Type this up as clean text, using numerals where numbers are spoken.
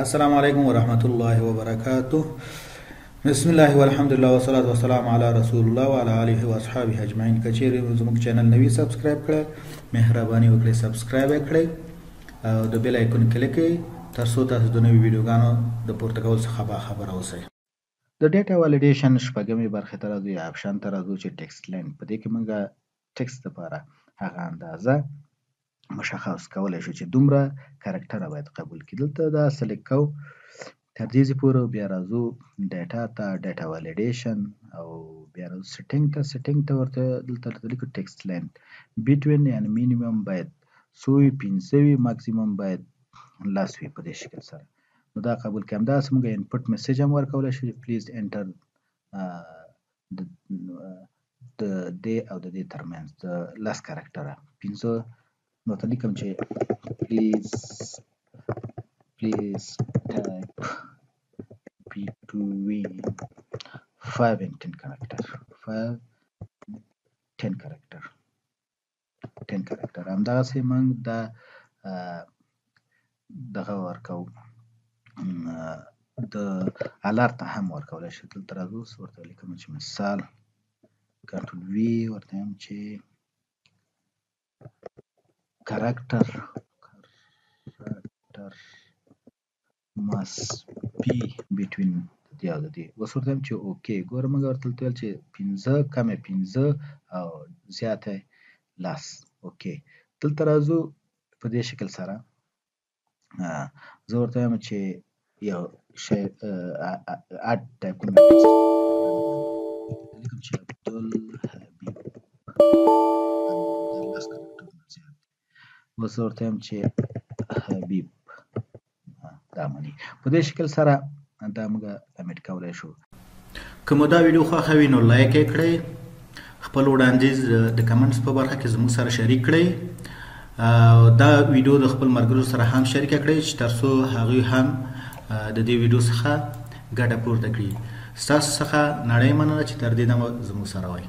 السلام علیکم ورحمت الله وبرکاته. بسم الله والحمد لله والصلاة والسلام علی رسول الله وعلى آله واصحابه اجمعین. کچېرې زموږ چینل نوی سبسکرایب کړئ، مهرباني وکړئ سبسکرایب یې کړئ او د بیل آیکون کلیک کړئ ترڅو تاسو د نوي ویډیوګانو د پورته کولو څخه باخبره اوسئ. د ډیټا والیډیشن شپږمې برخې ته راځو یا آپشن ته راځو چې ټکسټ لاین. په دې کې موږ ټکسټ لپاره هغه اندازه مشخص کولی شو چې دومره کرکټره باید قبول کړي. دلته دا سلیکټ کوو تر دې ځای پورې، بیا راځو ډیټا ته، ډیټا والیډیشن، او بیا راځو سیټینګ ته ورته دلته لیکو ټکسټ لاین بټوین، یعنې مینیمم باید 100 وي، 15 وي، ماکسیمم باید 10 وي. په دې شکل سره نو دا قبول کړي. همداسې موږ انپوټ میسج هم ورکولی شو چې پلیز انټر د دې او د دې ترمنځ د 10 کرکټره 15 نو ته لیکم چې پلیز type between 5 and 10 character 10 character. همدغسې موږ دا دغه ورکوو د الارت هم ورکولی شو. دلته راځو ورته لیکم چې مثال کنټرول وي، ورته وایم چې character must be between دې او دې. اوس ورته وایم چې اوکې. ګوره موږ ورته ویل چې 15 کمه 15 او زیاته 10. اوکې. دلته راځو په دې شکل سره زه ورته وایم چې یو شی اډ ټایپ کوم لیکم چې عبدالحبیب. اوس ورته وایم چې حبیب دا مني. په دې شکل سره دا موږ امیټ کولی شو. که مو دا ویډیو خوښه وي نو لایک یې کړئ، خپل وړاندیز د کمنټس په برخه کې زموږ سره شریک کړئ، دا ویډیو د خپل ملګرو سره هم شریک کړئ چې ترڅو هغوی هم د دې ویډیو څخه ګټه پورته کړي. ستاسو څخه نړۍ مننه چې تر دې دمه زموږ سره وئ.